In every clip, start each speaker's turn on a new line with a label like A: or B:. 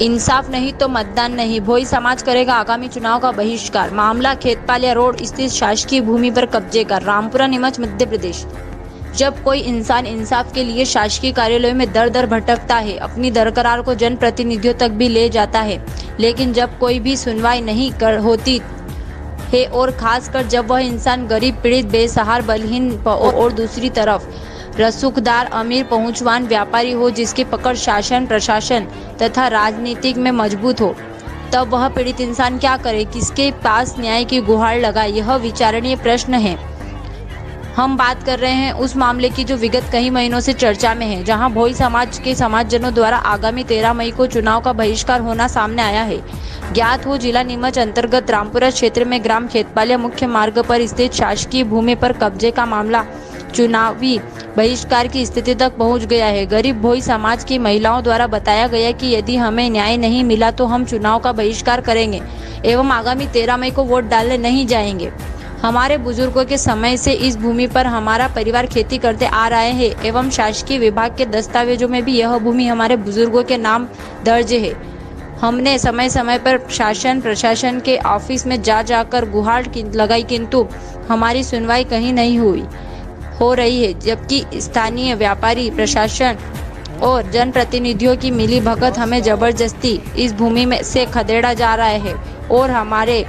A: इंसाफ नहीं तो मतदान नहीं, भोई समाज करेगा आगामी चुनाव का बहिष्कार। मामला खेतपालिया रोड स्थित शासकीय भूमि पर कब्जे का, रामपुरा नीमच मध्य प्रदेश। जब कोई इंसान इंसाफ के लिए शासकीय कार्यालयों में दर दर भटकता है, अपनी दरकार को जनप्रतिनिधियों तक भी ले जाता है, लेकिन जब कोई भी सुनवाई नहीं होती है और खासकर जब वह इंसान गरीब, पीड़ित, बेसहारा, बलहीन और दूसरी तरफ रसूखदार, अमीर, पहुंचवान व्यापारी हो जिसकी पकड़ शासन, प्रशासन तथा राजनीतिक में मजबूत हो, तब वह पीड़ित इंसान क्या करे, किसके पास न्याय की गुहार लगाए, यह विचारणीय प्रश्न है। हम बात कर रहे हैं उस मामले की जो विगत कई महीनों से चर्चा में है, जहां भोई समाज के समाजजनों द्वारा आगामी 13 मई को चुनाव का बहिष्कार होना सामने आया है। ज्ञात हो, जिला नीमच अंतर्गत रामपुरा क्षेत्र में ग्राम खेतपालिया मुख्य मार्ग पर स्थित शासकीय भूमि पर कब्जे का मामला चुनावी बहिष्कार की स्थिति तक पहुंच गया है। गरीब भोई समाज की महिलाओं द्वारा बताया गया कि यदि हमें न्याय नहीं मिला तो हम चुनाव का बहिष्कार करेंगे एवं आगामी 13 मई को वोट डालने नहीं जाएंगे। हमारे बुजुर्गों के समय से इस भूमि पर हमारा परिवार खेती करते आ रहे हैं एवं शासकीय विभाग के दस्तावेजों में भी यह भूमि हमारे बुजुर्गों के नाम दर्ज है। हमने समय समय पर शासन प्रशासन के ऑफिस में जाकर गुहार लगाई, किंतु हमारी सुनवाई कहीं नहीं हो रही है, जबकि स्थानीय व्यापारी, प्रशासन और जनप्रतिनिधियों की मिली भगत हमें जबरदस्ती इस भूमि में से खदेड़ा जा रहा है और हमारे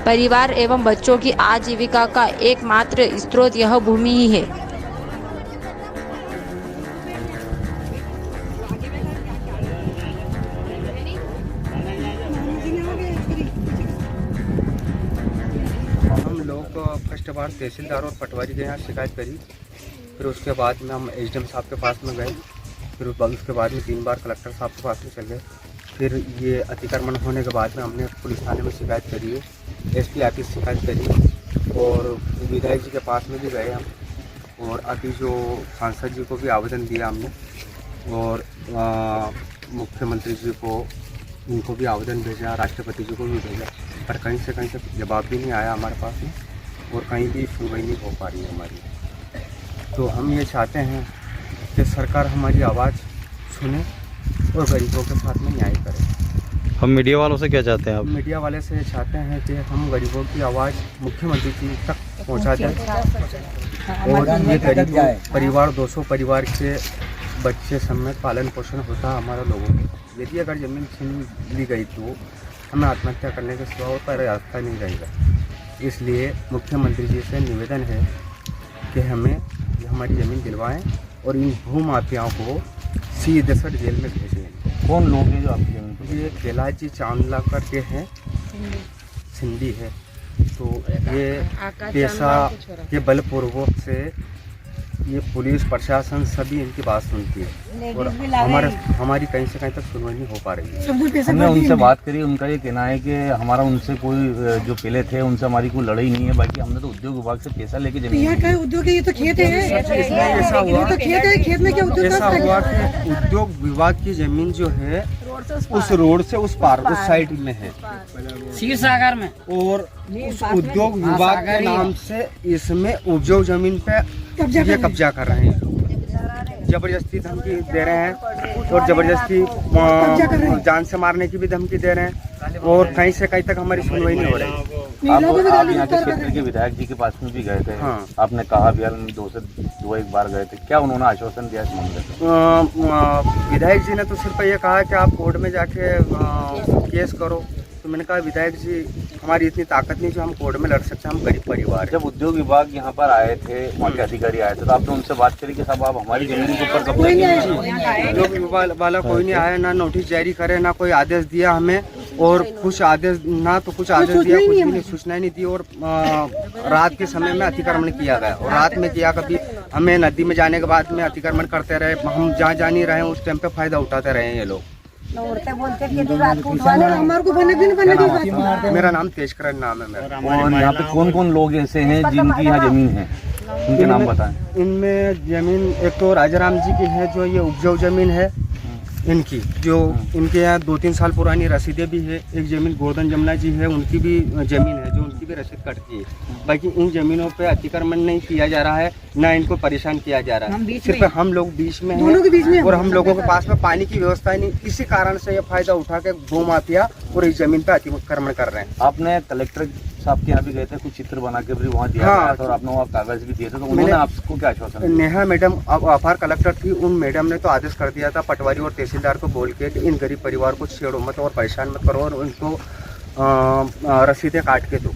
A: परिवार एवं बच्चों की आजीविका का एकमात्र स्रोत यह भूमि ही है।
B: हम लोग फर्स्ट बार तहसीलदार और पटवारी के यहाँ शिकायत करी, फिर उसके बाद में हम एसडीएम साहब के पास में गए, फिर उसके बाद में 3 बार कलेक्टर साहब के पास में चल गए। फिर ये अतिक्रमण होने के बाद में हमने पुलिस थाने में शिकायत करी है, एसपी ऑफिस शिकायत करी और विधायक जी के पास में भी गए हम, और अभी जो सांसद जी को भी आवेदन दिया हमने, और मुख्यमंत्री जी को उनको भी आवेदन भेजा, राष्ट्रपति जी को भी भेजा, पर कहीं से जवाब भी नहीं आया हमारे पास में और कहीं भी सुनवाई नहीं हो पा रही है हमारी। तो हम ये चाहते हैं कि सरकार हमारी आवाज़ सुने और गरीबों के साथ में न्याय करे।
C: हम मीडिया वालों से क्या चाहते हैं? आप
B: मीडिया वाले से चाहते हैं कि हम गरीबों की आवाज़ मुख्यमंत्री जी तक पहुंचा दें और ये गरीब परिवार 200 परिवार के बच्चे समेत पालन पोषण होता है हमारे लोगों को। यदि अगर ज़मीन छीन ली गई तो हमें आत्महत्या करने के सिवा और कोई रास्ता नहीं रहेगा। इसलिए मुख्यमंत्री जी से निवेदन है कि हमें हमारी ज़मीन दिलवाएं और इन भू माफियाओं को सीधे सट जेल में भेजें।
C: कौन लोग हैं जो आपकी ज़मीन पर?
B: ये कैलाश चांदला करके हैं, सिंधी है, तो ये पैसा के बलपूर्वक से ये पुलिस प्रशासन सभी इनकी बात सुनती है और हमारी कहीं से कहीं तक सुनवाई नहीं हो पा रही है।
C: हमने उनसे बात करी, उनका ये कहना है कि हमारा उनसे कोई जो पहले थे उनसे हमारी कोई लड़ाई नहीं है, बाकी हमने तो उद्योग विभाग से पैसा लेके जमीन।
D: उद्योग ये तो खेत है,
B: ऐसा हुआ
D: तो खेत है, खेत में क्या उद्योग?
B: ऐसा हुआ कि उद्योग विभाग की जमीन जो है उस रोड से उस पार उस साइड में है,
D: क्षीर सागर में,
B: और उस उद्योग विभाग के नाम से इसमें उपजाऊ जमीन पे ये कब्जा कर रहे हैं, जबरदस्ती धमकी दे रहे हैं और जबरदस्ती जान से मारने की भी धमकी दे रहे हैं और कहीं से कहीं तक हमारी सुनवाई नहीं हो रही।
C: आप यहाँ के क्षेत्र के विधायक जी के पास में भी गए थे?
B: हाँ। आपने
C: कहा भी 2 बार गए थे, क्या उन्होंने आश्वासन दिया इस मामले में?
B: विधायक जी ने तो सिर्फ ये कहा कि आप कोर्ट में जाके केस करो, तो मैंने कहा विधायक जी हमारी इतनी ताकत नहीं जो हम कोर्ट में लड़ सकते, हम गरीब परिवार।
C: जब उद्योग विभाग यहाँ पर आए थे, वहाँ के अधिकारी आए थे, तो आपने उनसे बात करी कि साहब आप हमारी जमीन के ऊपर कब्जा कीजिए?
B: उद्योग विभाग वाला कोई नहीं आया, ना नोटिस जारी करे, ना कोई आदेश दिया हमें, और कुछ आदेश दिया, कुछ भी नहीं, सूचना नहीं दी, और रात के समय में अतिक्रमण किया गया और रात में किया, कभी हमें नदी में जाने के बाद में अतिक्रमण करते रहे, हम जहाँ जा नहीं रहे उस टाइम पे फायदा उठाते रहे ये लोग। मेरा नाम तेजकरण नाम है मेरा।
C: और यहाँ पे कौन कौन लोग ऐसे हैं जिनकी यहाँ जमीन है, उनके नाम बताएं।
B: इनमें जमीन एक तो राजाराम जी की है, जो ये उपजाऊ जमीन है इनकी, जो इनके यहाँ 2-3 साल पुरानी रसीदें भी है। एक जमीन गोवर्धन जमुना जी है, उनकी भी जमीन है जो उनकी की भी रसीद कटती है। बाकी इन जमीनों पे अतिक्रमण नहीं किया जा रहा है, ना इनको परेशान किया जा रहा है, सिर्फ हम लोग बीच में
D: दोनों के बीच में
B: हैं और हम लोगों के पास में पानी की व्यवस्था ही नहीं। इसी कारण से ये फायदा उठा के भू माफिया और इस जमीन पे अतिक्रमण कर रहे हैं।
C: आपने कलेक्टर साहब के यहाँ भी गए थे, कुछ चित्र बना के भी वहाँ दिया
B: हाँ,
C: था और आपने वहाँ कागज भी दिए थे, तो उन्होंने आपको क्या आश्वासन दिया?
B: नेहा मैडम अपार कलेक्टर थी, उन मैडम ने तो आदेश कर दिया था पटवारी और तहसीलदार को बोल के कि इन गरीब परिवार को छेड़ो मत और परेशान मत करो और उनको रसीदें काट के दो।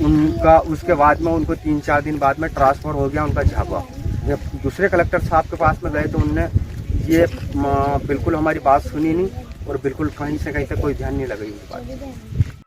B: उनका उसके बाद में उनको 3-4 दिन बाद में ट्रांसफर हो गया उनका झाबा। जब दूसरे कलेक्टर साहब के पास में गए तो उनने ये बिल्कुल हमारी बात सुनी नहीं और बिल्कुल कहीं से कहीं तक कोई ध्यान नहीं लगा इस बात।